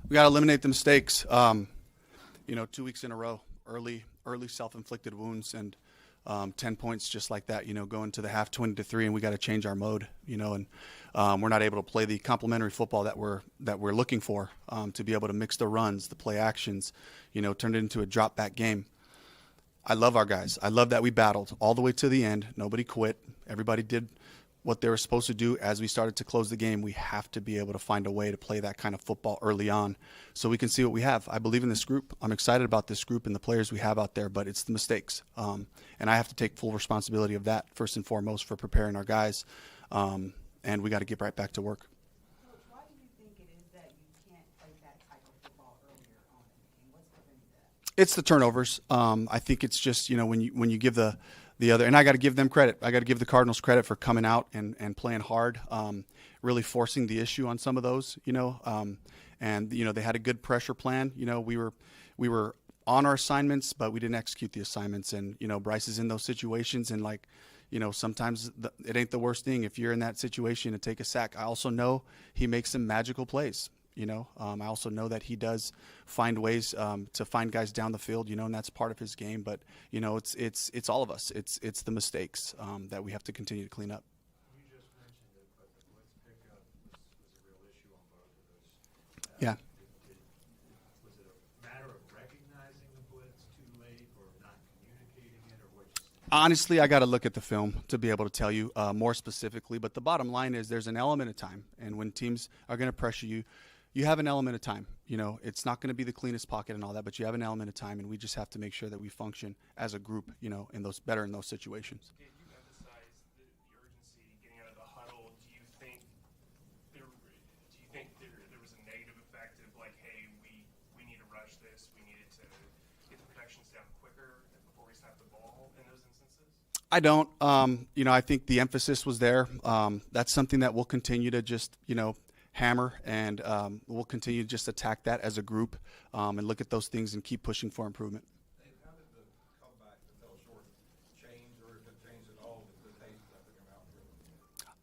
We got to eliminate the mistakes. 2 weeks in a row, early self-inflicted wounds, and 10 points just like that. Going to the half 20-3, and we got to change our mode. And we're not able to play the complementary football that we're looking for, to be able to mix the runs, the play actions. Turn it into a drop back game. I love our guys. I love that we battled all the way to the end. Nobody quit. Everybody did what they were supposed to do. As we started to close the game, we have to be able to find a way to play that kind of football early on so we can see what we have. I believe in this group. I'm excited about this group and the players we have out there, but it's the mistakes. And I have to take full responsibility of that, first and foremost, for preparing our guys. And we got to get right back to work. Coach, why do you think it is that you can't play that type of football earlier on in the game? What's preventing that? It's the turnovers. I think it's just, when you give the other, and I got to give them credit. I got to give the Cardinals credit for coming out and playing hard, really forcing the issue on some of those, and they had a good pressure plan. We were on our assignments, but we didn't execute the assignments. And, Bryce is in those situations, and sometimes it ain't the worst thing if you're in that situation to take a sack. I also know he makes some magical plays. I also know that he does find ways to find guys down the field, and that's part of his game. But it's all of us. It's the mistakes that we have to continue to clean up. You just mentioned it, but the blitz pickup was a real issue on both of those. Yeah. Was it a matter of recognizing the blitz too late, or not communicating it, or what? Honestly, I got to look at the film to be able to tell you more specifically. But the bottom line is there's an element of time, and when teams are going to pressure you, you have an element of time. It's not going to be the cleanest pocket and all that, but you have an element of time, and we just have to make sure that we function as a group, in those situations. Dave, you emphasized the urgency getting out of the huddle. Do you think there was a negative effect of hey, we need to rush this, we needed to get the protections down quicker before we snap the ball in those instances? I don't. I think the emphasis was there. That's something that we'll continue to just, hammer, and we'll continue to just attack that as a group and look at those things and keep pushing for improvement. Dave, how did the comeback that fell short change, or if it changed at all, with the taste that came out here?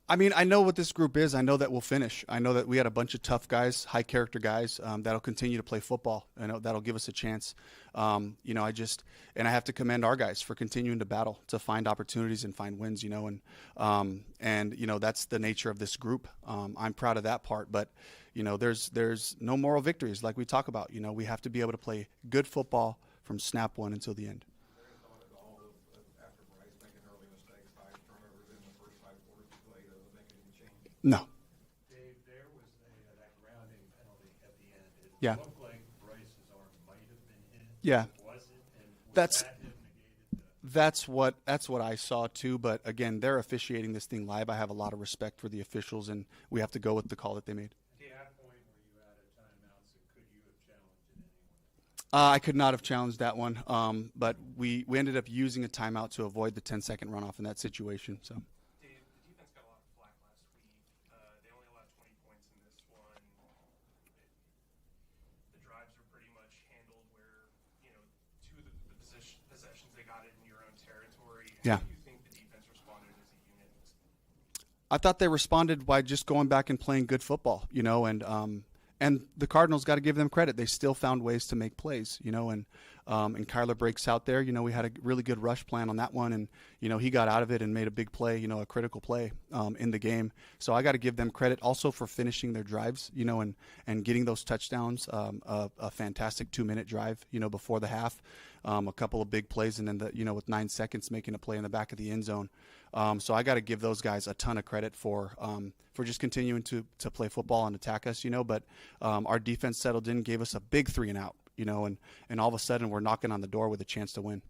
I mean, I know what this group is. I know that we'll finish. I know that we had a bunch of tough guys, high character guys that'll continue to play football. That'll give us a chance. I have to commend our guys for continuing to battle, to find opportunities and find wins, and that's the nature of this group. I'm proud of that part, but there's no moral victories like we talk about. We have to be able to play good football from snap one until the end. After Bryce making early mistakes, 5 turnovers in the first 5 quarters, doesn't make any change. No. Dave, there was that grounding penalty at the end. It Yeah. looked like Bryce's arm might have been hit. Yeah. Was it? And That's- that have negated That's what I saw too. But again, they're officiating this thing live. I have a lot of respect for the officials, and we have to go with the call that they made. At that point, were you out of timeouts, and could you have challenged it anyway? I could not have challenged that one, but we ended up using a timeout to avoid the 10-second runoff in that situation. So. Dave, the defense got a lot of flack last week. They only allowed 20 points in Yeah. How do you think the defense responded as a unit? I thought they responded by just going back and playing good football, and the Cardinals got to give them credit. They still found ways to make plays, and Kyler breaks out there. We had a really good rush plan on that one, and he got out of it and made a big play, a critical play in the game. So I got to give them credit also for finishing their drives, and getting those touchdowns. A fantastic 2-minute drive, before the half, a couple of big plays, and then with 9 seconds making a play in the back of the end zone. So I got to give those guys a ton of credit for just continuing to play football and attack us, But our defense settled in, gave us a big 3 and out, and all of a sudden we're knocking on the door with a chance to win.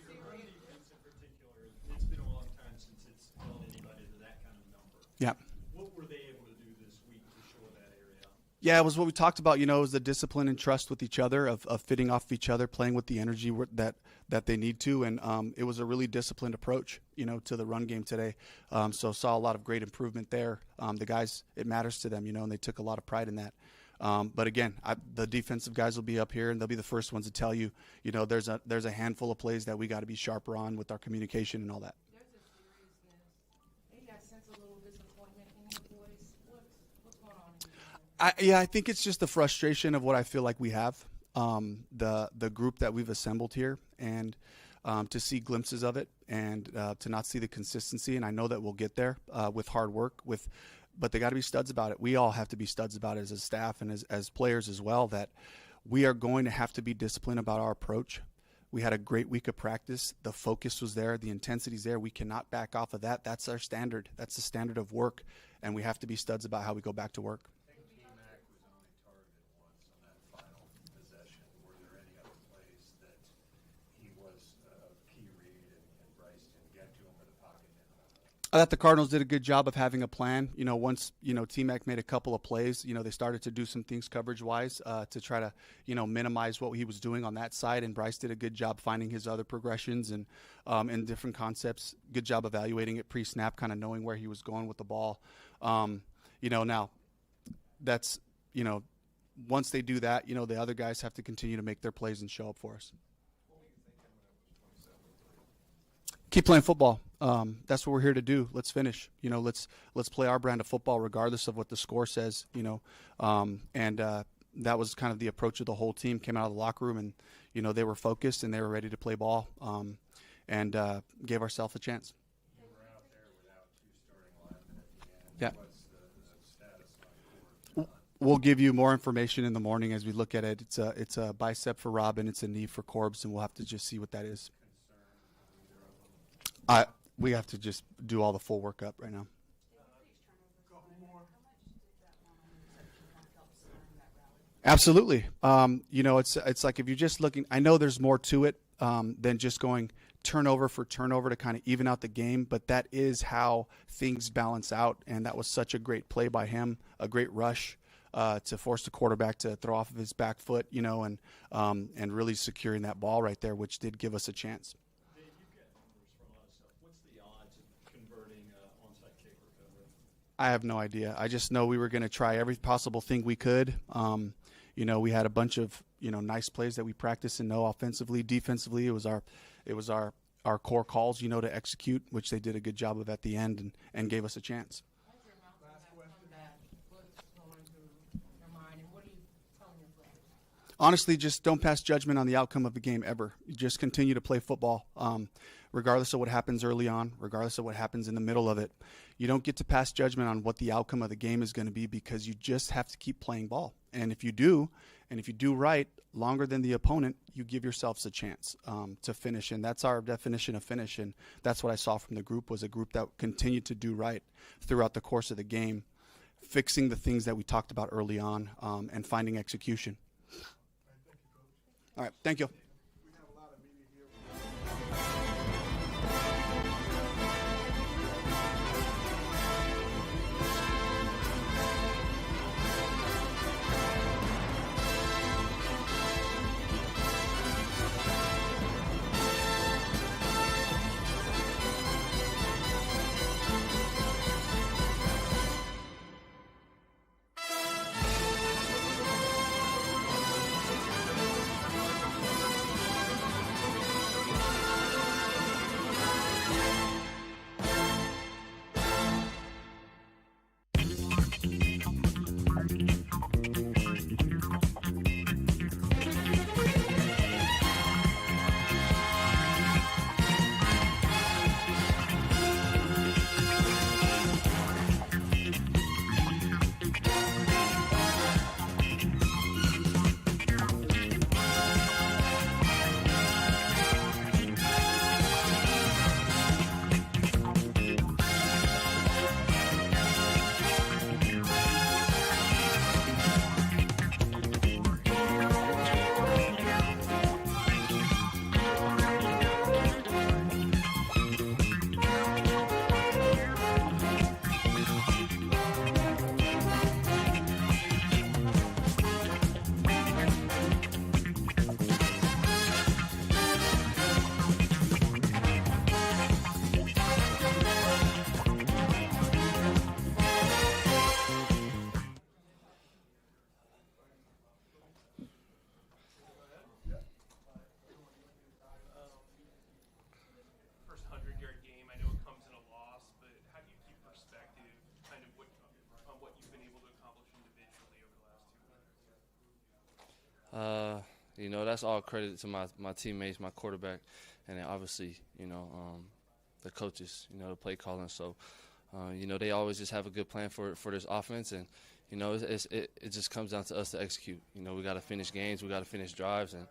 Your run defense in particular, it's been a long time since it's held anybody to that kind of number. Yeah. What were they able to do this week to shore that area up? Yeah, it was what we talked about, it was the discipline and trust with each other, of fitting off each other, playing with the energy that they need to. And it was a really disciplined approach, to the run game today. So saw a lot of great improvement there. The guys, it matters to them, and they took a lot of pride in that. But again, the defensive guys will be up here, and they'll be the first ones to tell you, there's a handful of plays that we got to be sharper on with our communication and all that. There's a seriousness. Maybe I sense a little disappointment in your voice. What's going on in your I think it's just the frustration of what I feel like we have, the group that we've assembled here, and to see glimpses of it, and to not see the consistency. And I know that we'll get there with hard work, but they got to be studs about it. We all have to be studs about it as a staff and as players as well, that we are going to have to be disciplined about our approach. We had a great week of practice. The focus was there. The intensity's there. We cannot back off of that. That's our standard. That's the standard of work, and we have to be studs about how we go back to work. T-Mac was only targeted once on that final possession. Were there any other plays that he was a key read and Bryce didn't get to him, or the pocket didn't? I thought the Cardinals did a good job of having a plan. Once T-Mac made a couple of plays, they started to do some things coverage-wise to try to minimize what he was doing on that side. And Bryce did a good job finding his other progressions and different concepts. Good job evaluating it pre-snap, kind of knowing where he was going with the ball. Now that's once they do that, the other guys have to continue to make their plays and show up for us. Keep playing football. That's what we're here to do. Let's finish. Let's play our brand of football regardless of what the score says. And that was kind of the approach of the whole team. Came out of the locker room, and they were focused and they were ready to play ball, and gave ourselves a chance. You were out there without two starting linemen at the end. Yeah. What's the status like? We'll give you more information in the morning as we look at it. It's a bicep for Robin. It's a knee for Corbs, and we'll have to just see what that is. We have to just do all the full workup right now. Absolutely. It's like if you're just looking, I know there's more to it than just going turnover for turnover to kind of even out the game, but that is how things balance out. And that was such a great play by him, a great rush to force the quarterback to throw off of his back foot, and really securing that ball right there, which did give us a chance. Dave, you've got numbers for a lot of stuff. What's the odds of converting onside kick recovery? I have no idea. I just know we were going to try every possible thing we could. We had a bunch of nice plays that we practiced and know offensively, defensively. It was our core calls, to execute, which they did a good job of at the end and gave us a chance. As you're announcing that comeback, what's going through your mind, and what are you telling your players? Honestly, just don't pass judgment on the outcome of the game ever. You just continue to play football, regardless of what happens early on, regardless of what happens in the middle of it. You don't get to pass judgment on what the outcome of the game is going to be, because you just have to keep playing ball. And if you do right longer than the opponent, you give yourselves a chance to finish. And that's our definition of finish. And that's what I saw from the group, was a group that continued to do right throughout the course of the game, fixing the things that we talked about early on, and finding execution. All right, thank you. You know, that's all credit to my teammates, my quarterback, and then obviously, you know, the coaches, you know, the play calling. So, you know, they always just have a good plan for this offense, and you know, it just comes down to us to execute. You know, we got to finish games, we got to finish drives, and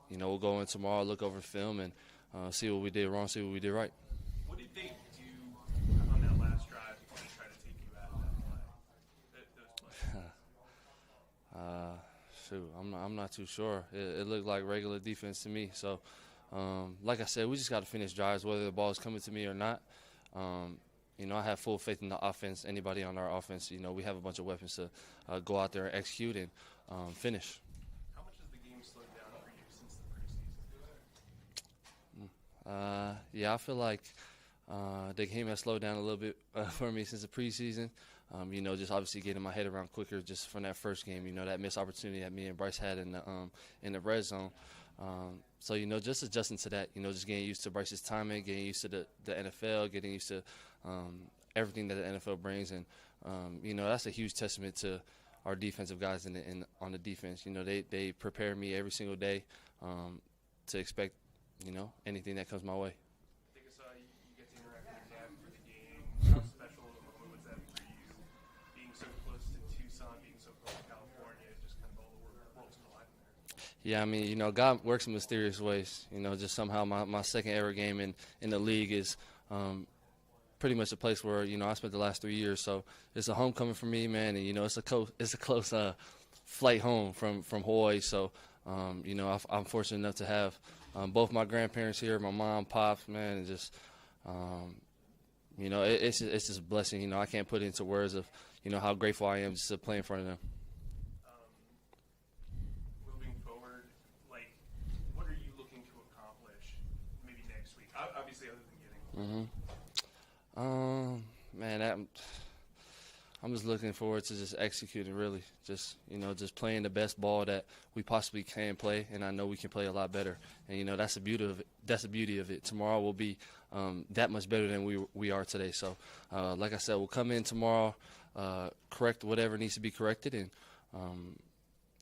you know, we'll go in tomorrow, look over film, and see what we did wrong, see what we did right. What did they do on that last drive to try to take you out of that play? Those plays? Shoot, I'm not too sure. It looked like regular defense to me. So, like I said, we just got to finish drives, whether the ball is coming to me or not. You know, I have full faith in the offense. Anybody on our offense, you know, we have a bunch of weapons to go out there and execute and finish. How much has the game slowed down for you since the preseason? Yeah, I feel like the game has slowed down a little bit for me since the preseason. You know, just obviously getting my head around quicker just from that first game. You know, that missed opportunity that me and Bryce had in the red zone. So, you know, just adjusting to that, you know, just getting used to Bryce's timing, getting used to the NFL, getting used to everything that the NFL brings. And, you know, that's a huge testament to our defensive guys on the defense. You know, they prepare me every single day to expect, you know, anything that comes my way. I think I saw you get to interact with your dad for the game. How special of a moment was that for you, being so close to Tucson, being so close to California, just kind of all the worlds colliding there? Yeah, I mean, you know, God works in mysterious ways. You know, just somehow my second ever game in the league is pretty much a place where, you know, I spent the last 3 years. So it's a homecoming for me, man, and you know, it's a close flight home from Hawaii. So you know, I'm fortunate enough to have both my grandparents here, my mom, pops, man, and just you know, it's just a blessing. You know, I can't put it into words of, you know, how grateful I am just to play in front of them. Moving forward, like, what are you looking to accomplish maybe next week? Obviously, other than getting. Man, I'm just looking forward to just executing, really. Just, you know, just playing the best ball that we possibly can play, and I know we can play a lot better. And, you know, that's the beauty of it. That's the beauty of it. Tomorrow will be that much better than we are today. So, like I said, we'll come in tomorrow, correct whatever needs to be corrected, and,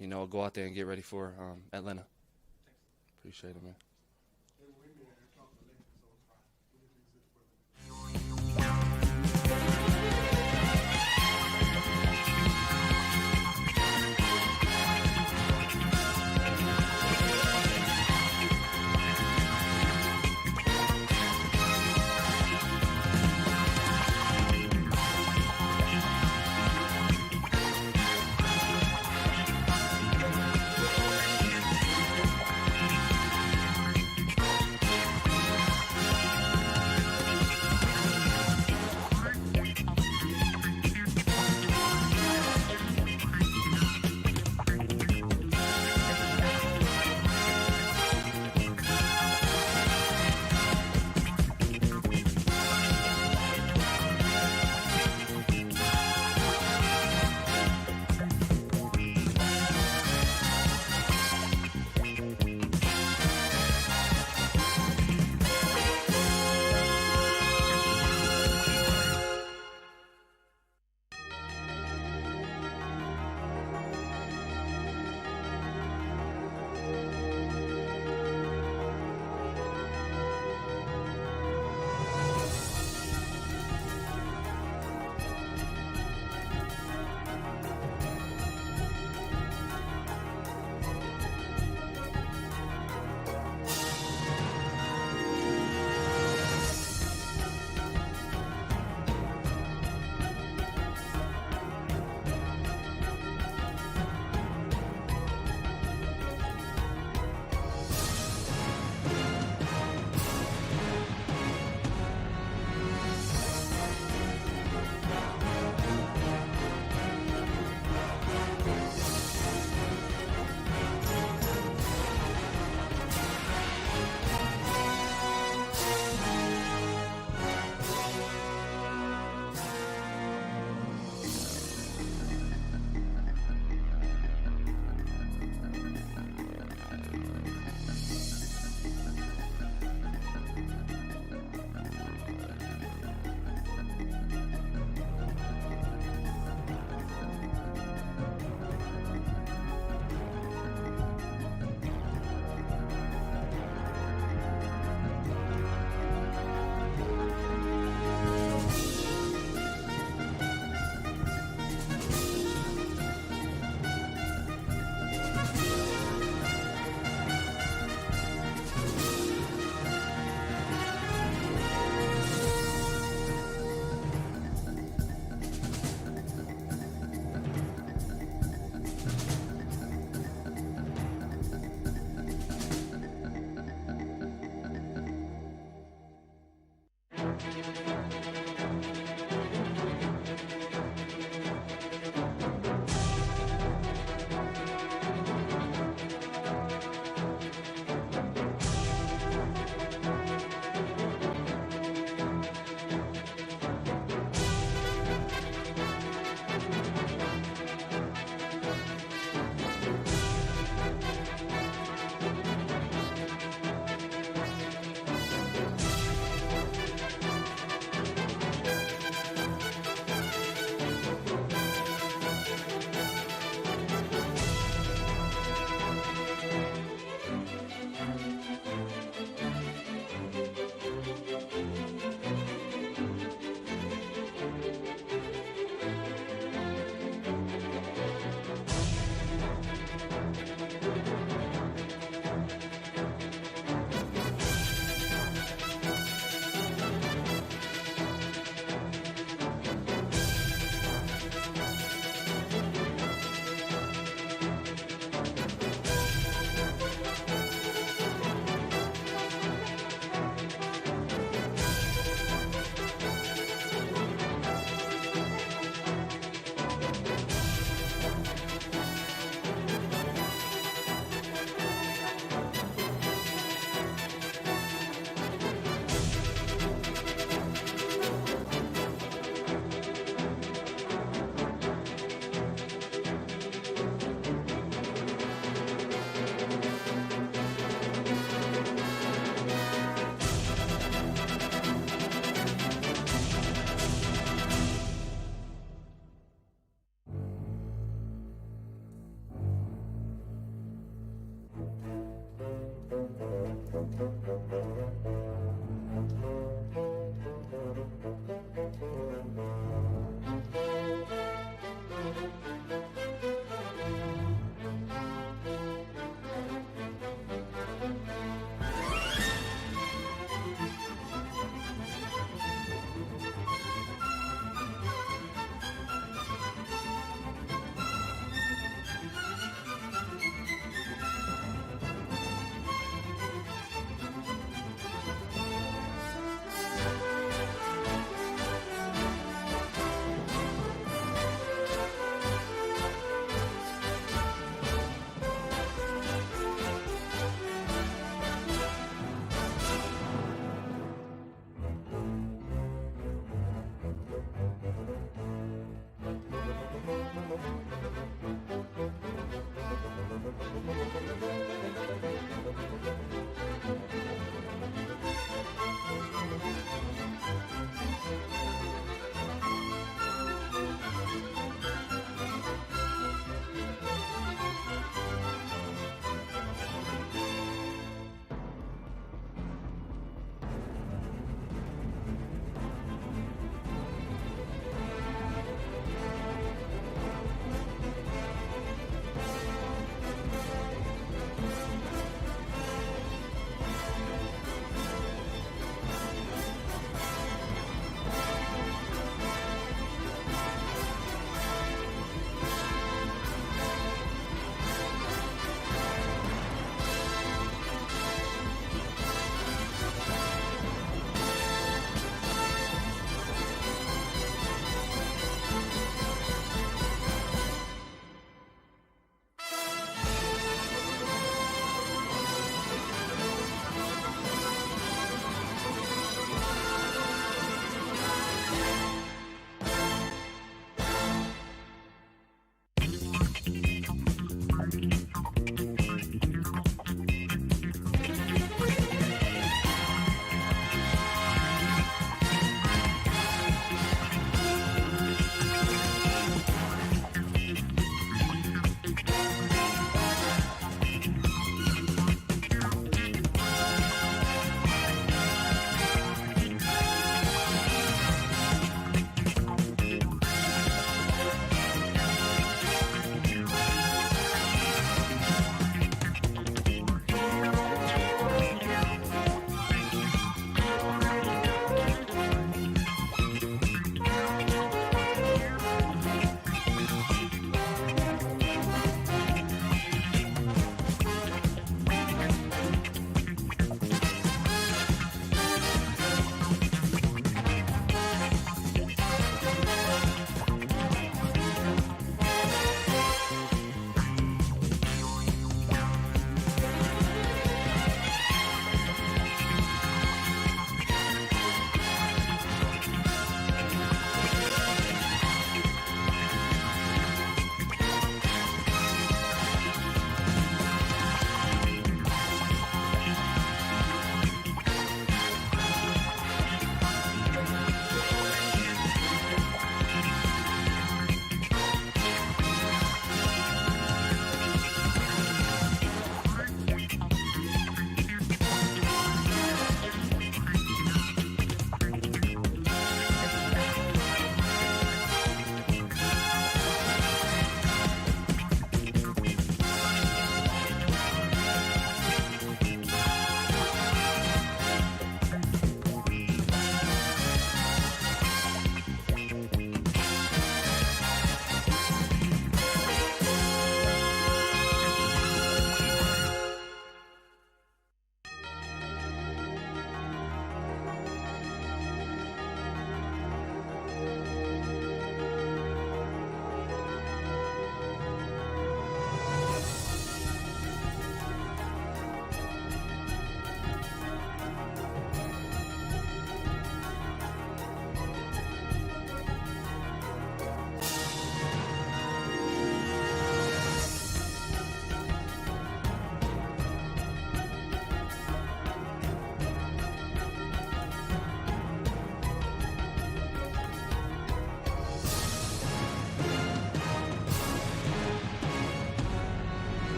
you know, go out there and get ready for Atlanta. Appreciate it, man.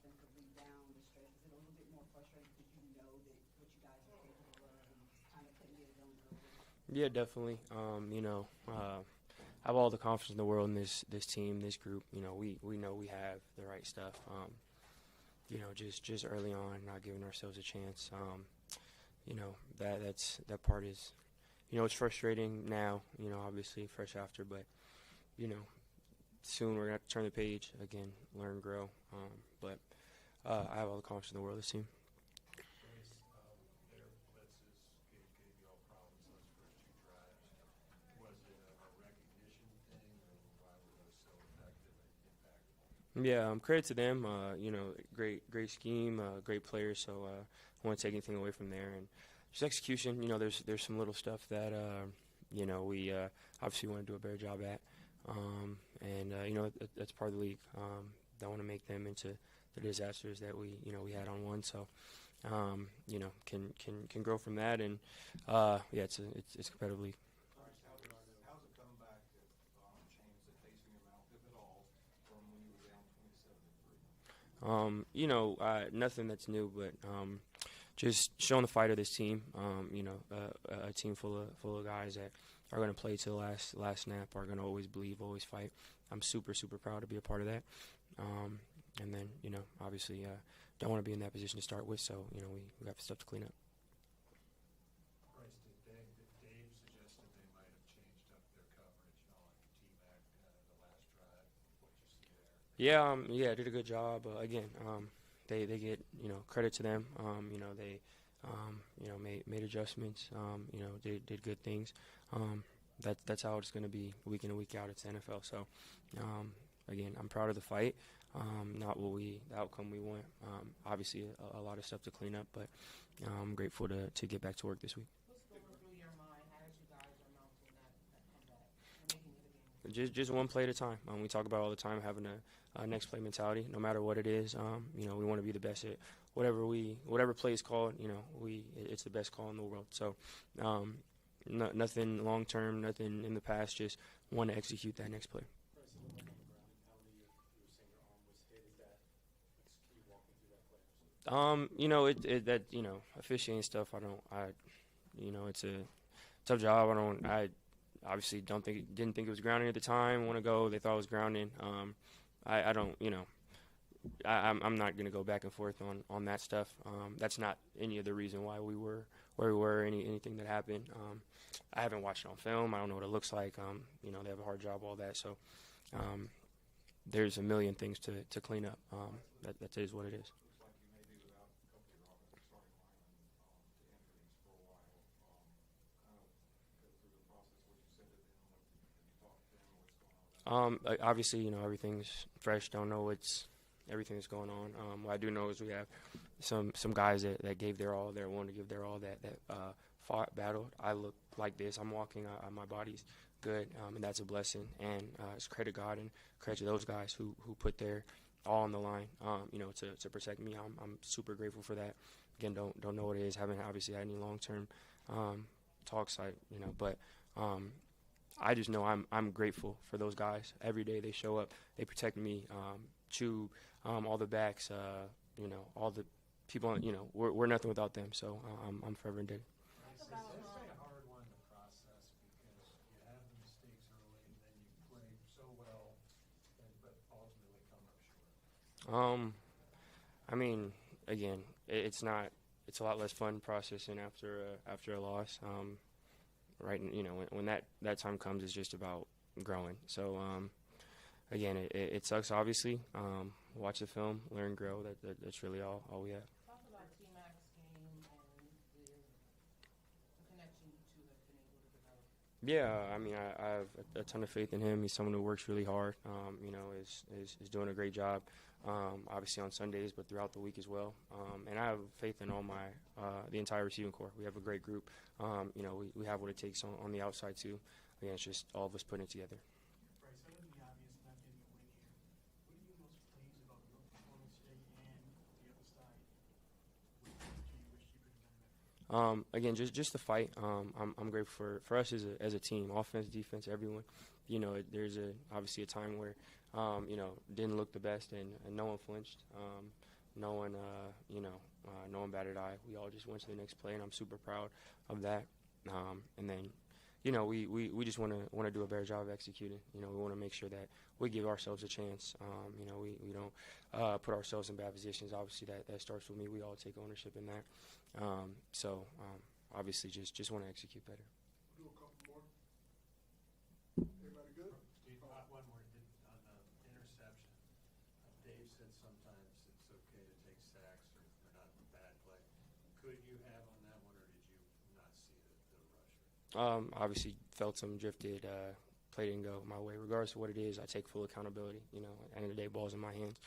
offensively down the stretch? Is it a little bit more frustrating because you know that what you guys are capable of and kind of couldn't get it done early? Yeah, definitely. I have all the confidence in the world in this team, this group. You know, we know we have the right stuff. Just early on, not giving ourselves a chance. That part is, it's frustrating now. Obviously fresh after, but soon we're gonna have to turn the page again, learn, grow. But I have all the confidence in the world in this team. Bryce, their blitzes gave you all problems those first two drives. Was it a recognition thing, or why were those so effective and impactful? Yeah, credit to them. Great scheme, great players. So I won't take anything away from there. And just execution. There's some little stuff that we obviously want to do a better job at. That's part of the league. Don't want to make them into the disasters that we had on one. So can grow from that. And it's a competitive league. Bryce, how's the comeback changed the taste in your mouth, if at all, from when you were down 27-3? Nothing that's new, but just showing the fight of this team. A team full of guys that are going to play to the last snap, are going to always believe, always fight. I'm super proud to be a part of that. And then obviously don't want to be in that position to start with, so we got stuff to clean up. Bryce, Dave suggested they might have changed up their coverage on T-Mac the last drive. What you see there? Yeah, did a good job. Again, they get credit to them. They made adjustments. Did good things. That's how it's going to be week in and week out. It's the NFL. So again, I'm proud of the fight. Not the outcome we want. Obviously, a lot of stuff to clean up, but I'm grateful to get back to work this week. What's going through your mind as you guys are mounting that comeback and making it a game? Just one play at a time. We talk about all the time having a next play mentality. No matter what it is, we want to be the best at whatever play is called. It's the best call in the world. So nothing long term, nothing in the past. Just want to execute that next play. Officiating stuff. It's a tough job. I obviously didn't think it was grounding at the time. Want to go? They thought it was grounding. I don't. I'm not going to go back and forth on that stuff. That's not any of the reason why we were where we were. Anything that happened. I haven't watched it on film. I don't know what it looks like. They have a hard job, all that. So there's a million things to clean up. That is what it is. Looks like you may be without a couple of your offensive starting linemen to injuries for a while. Kind of go through the process, what you said to them, have you talked to them, what's going on with that? Obviously, everything's fresh. Don't know everything that's going on. What I do know is we have some guys that gave their all, that wanted to give their all, that fought, battled. I look like this. I'm walking. My body's good, and that's a blessing. And it's credit God and credit to those guys who put their all on the line, to protect me. I'm super grateful for that. Again, don't know what it is. Haven't obviously had any long-term talks. But I just know I'm grateful for those guys. Every day they show up, they protect me. All the backs, all the people. We're nothing without them. So I'm forever indebted. It's a hard one to process because you have the mistakes early and then you play so well, but ultimately come up short. Again, it's not. It's a lot less fun processing after a loss. Right, when that time comes, it's just about growing. So again, it sucks. Obviously, watch the film, learn, grow. That's really all we have. Talk about T-Mac's game and the connection you two have been able to develop. Yeah, I have a ton of faith in him. He's someone who works really hard. Is doing a great job. Obviously on Sundays, but throughout the week as well. And I have faith in all the entire receiving corps. We have a great group. We have what it takes on the outside too. Again, it's just all of us putting it together. Bryce, other than the obvious not getting a win here, what are you most pleased about your performance today and the other side? What do you wish you could have done better? Again, just the fight. I'm grateful for us as a team, offense, defense, everyone. There's obviously a time where didn't look the best, and no one flinched. No one, no one batted eye. We all just went to the next play, and I'm super proud of that. And then, we just want to do a better job of executing. We want to make sure that we give ourselves a chance. We don't put ourselves in bad positions. Obviously, that starts with me. We all take ownership in that. Obviously, just want to execute better. We'll do a couple more. Everybody good? One more on the interception. Dave said sometimes it's okay to take sacks or not bad play. Could you have on that one, or did you not see the rusher? Obviously, felt some drifted. Play didn't go my way. Regardless of what it is, I take full accountability. At the end of the day, ball's in my hands.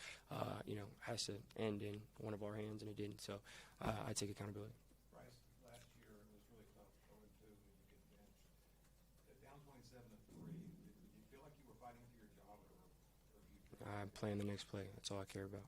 Has to end in one of our hands, and it didn't. So I take accountability. Bryce, last year it was really tough going to when you get benched. Down 27-3, did you feel like you were fighting for your job, or you? I'm playing the next play. That's all I care about.